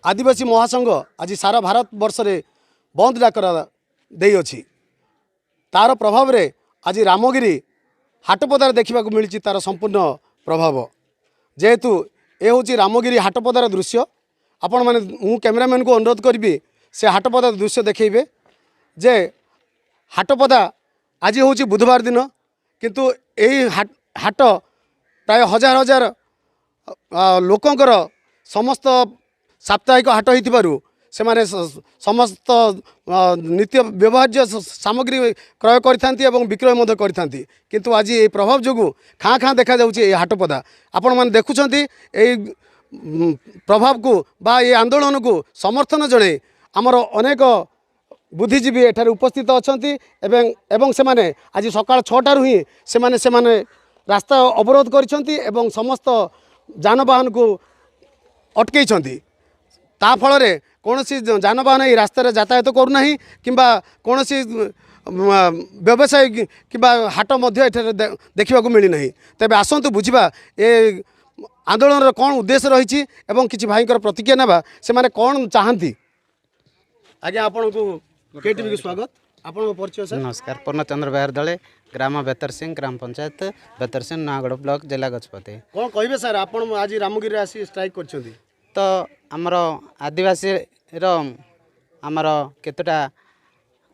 आदिवासी महासंघ आज सारा भारत वर्ष रे बंद डाकर देइछि तार प्रभाव रे आज रामगिरी हाटपदार देखा मिली तार संपूर्ण प्रभाव जेहेतु ये हूँ रामगिरी हाटपदार दृश्य आपण मैंने मु कैमेरामैन को अनुरोध करी से हाटपदार दृश्य देखिए जे हाटपदा आज हूँ बुधवार दिन किंतु यही हाट प्राय हजार हजार लोकंकर समस्त साप्ताहिक हाट हो से माने समस्त नित्य व्यवहार्य सामग्री क्रय करथांती एवं विक्रय करथांती किंतु आज ये प्रभाव जो खाँ खाँ देखा जाउछि हाटपदा आपण माने देखुछंती ए प्रभाव को बा ये आंदोलन को समर्थन जणे आमर अनेक बुद्धिजीवी एठार उपस्थित अछंती एवं से माने आज सकाळ 6टारू ही से माने रास्ता अवरोध करिसंती एवं समस्त जानवाहन को अटकैछंती ता फल रे कौनसी जानवाहन ये रास्तार यातायात करूना किंबा कौनसी व्यवसाय किंबा हाट देखा मिलना तेरे आसतु बुझा ए आंदोलन कौन उद्देश्य रही किसी भाई प्रतिक्रिया नेबा से माने कौन चाहती आज्ञा आपन को केटीवी को स्वागत आपन परिचय सर नमस्कार पूर्णचंद्र बेहर दले ग्राम बेतर सिंह ग्राम पंचायत बेतर सिंह नयागढ़ ब्लॉक जिला गजपति कौन कहे सर आपन आज रामगिरी आसी स्ट्राइक कर तो आमर आदिवासी आमर केतटा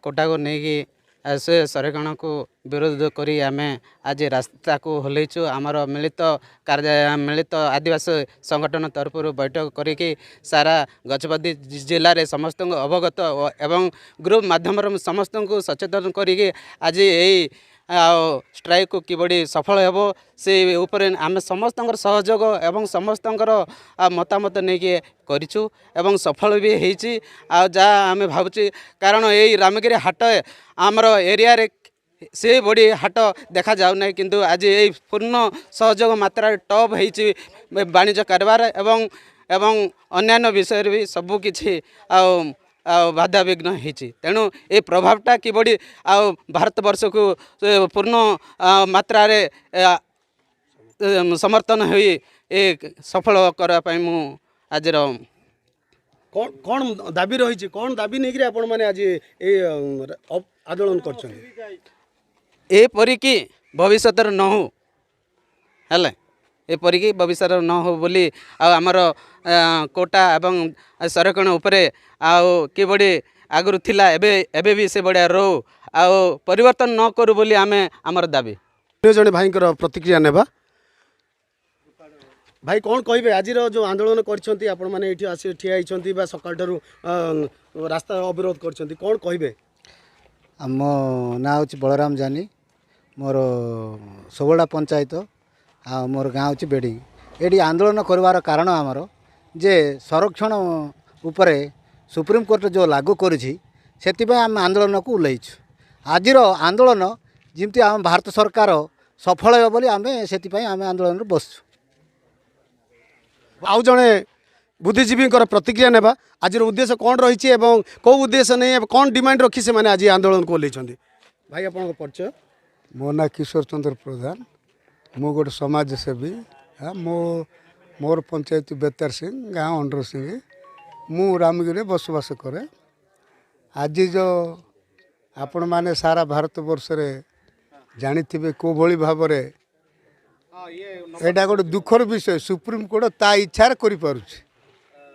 कोटा को लेकिन से संरक्षण को विरोध करी आमे आज रास्ता को हलैचु आमर मिलित आदिवासी संगठन तरफ बैठक करी सारा गजपति जिले में समस्त अवगत एवं ग्रुप माध्यम समस्त को सचेतन करी आज यही स्ट्राइक को किबड़ी सफल हेबो से ऊपर आम समस्त सहयोग एवं समस्त मतामत नहीं करिछु एवं सफल भी होइछि आम भावुची कारण यही रामगिरी हाट आमर एरिया रे से बड़ी हाट देखा जाऊ ना किंतु आज यही पूर्ण सहयोग मात्रा टॉप होइछि वाणिज्य कारोबार एवं अन्यान्य विषय भी सबू किछि बाधा विघ्न होती तेणु ये प्रभावटा किबड़ी भारत वर्ष को पूर्ण मात्रा रे समर्थन हुई एक सफल करने मु आज कौन दाबी रही कौन दाबी नहीं आपण माने आज आंदोलन करपरिकी भविष्य न हो हेले एपरिकी भविष्य न हो बोली आमर कोटा एवं संरक्षण उपरे किबड़ी आगुरी थिला एबे भी से बढ़िया रो परिवर्तन न करू बोली आमे आमर दाबी जने भाई प्रतिक्रिया नेबा भाई कौन कहे आज जो आंदोलन करछंती आपण माने एठी आसी ठिया हिचंती बा सकाळ ठारू रास्ता अवरोध करछंती कौन कहे आम ना हूँ बलराम जानी मोर सबड़ा पंचायत आ मोर गाँव हूँ बेड़ी ये आंदोलन करवार कारण आमर जे संरक्षण उपरे सुप्रीम कोर्ट जो लागू करुछि सेतिबे आम आंदोलन को उल्लैछु आज आंदोलन जमती आम भारत सरकार सफल हो बोली आम से आंदोलन बसु आउ जड़े बुद्धिजीवी प्रतिक्रिया नेबा आज उद्देश्य कौन रही कौ उद्देश्य नहीं कौन डिमांड रखी से आज आंदोलन को ओल्लैछंती भाई आपन परिचय मो ना किशोर चंद्र प्रधान मु गोटे समाजसेवी मोर पंचायत बेतर सिंह गाँव अंडर सिंह मु रामगिरी बसवास करे आज जो आपण माने सारा भारत वर्ष रे जानी थिबे को भली भाव रे एटा गोटे दुखर विषय सुप्रीम कोर्ट ता इच्छार करि पारुछि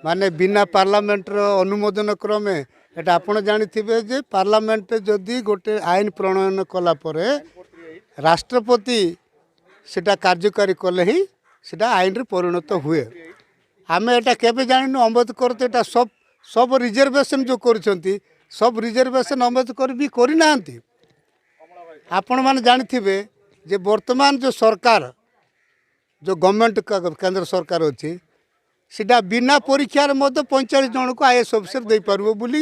माने बिना पार्लियामेंट रो अनुमोदन क्रमे एटा आपण जानी थिबे जे पार्लियामेंट जदि गोटे आईन प्रणयन कला परे राष्ट्रपति सेटा कार्यकारी कले ही सेटा आईन रे परिणत हुए आमे एटा केबे जानिनु अम्बेडकर तो एटा सब रिजर्वेशन जो करछंती सब रिजर्वेशन अम्बेडकर भी करि नांती आपण माने जानिथिबे जे वर्तमान जो सरकार जो गवर्नमेंट केंद्र सरकार अछि सेटा बिना परीक्षा रे मध्य 45 जन को आईएएस ऑफिसर दे पारबो बोली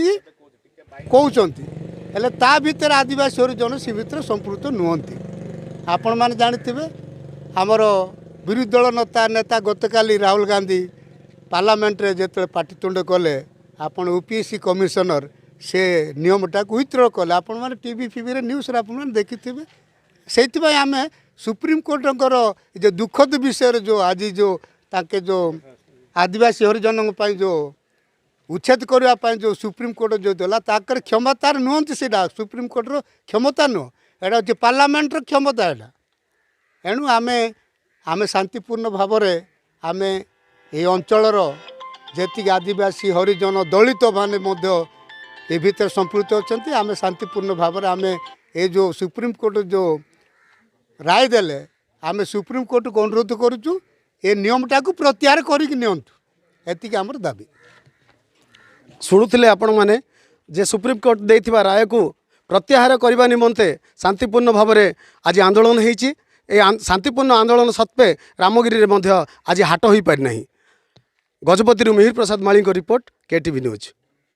कहउचंती हेले ता भीतर आदिवासी हरिजन सी भीतर संपृक्त नुहंती आपण माने जानिथिबे हमर विरोधी दल नेता गतकाली राहुल गांधी पार्लियामेंट रे जेते पाटितुंड कले आपण यूपीएससी कमिशनर से नियमटा विथड्र कले आपण माने टीवी फीवी रे न्यूज रे आपण माने देखिथिबे सेति आम सुप्रीम कोर्टर जो दुखद विषय जो आज जो ताके जो आदिवासी हरिजन जो उच्छेद करने जो सुप्रीमकोर्ट जो देला ताकर क्षमता नुहति से सुप्रीमकोर्टर क्षमता नुह एटा हूँ पार्लियामेंटर क्षमता एटा एणु आम शांतिपूर्ण भाव आम ये अंचलर जी आदिवासी हरिजन दलित माने ये भीतर संपृक्त अच्छा आम शांतिपूर्ण भाव आम ये जो सुप्रीमकोर्ट जो राय देले आम सुप्रीमकोर्ट को अनुरोध करुचु ए नियमटा को प्रत्याहार करके आमर दाबी शुणुले आपण मैंने जे सुप्रीमकोर्ट देथिबा राय को प्रत्याहार करने निमंते शांतिपूर्ण भाव में आज आंदोलन होती शांतिपूर्ण आंदोलन सत्वे रामगिरी में आज हाट हो पारि नहीं। गजपति मिहिर प्रसाद माली रिपोर्ट केटीवी न्यूज।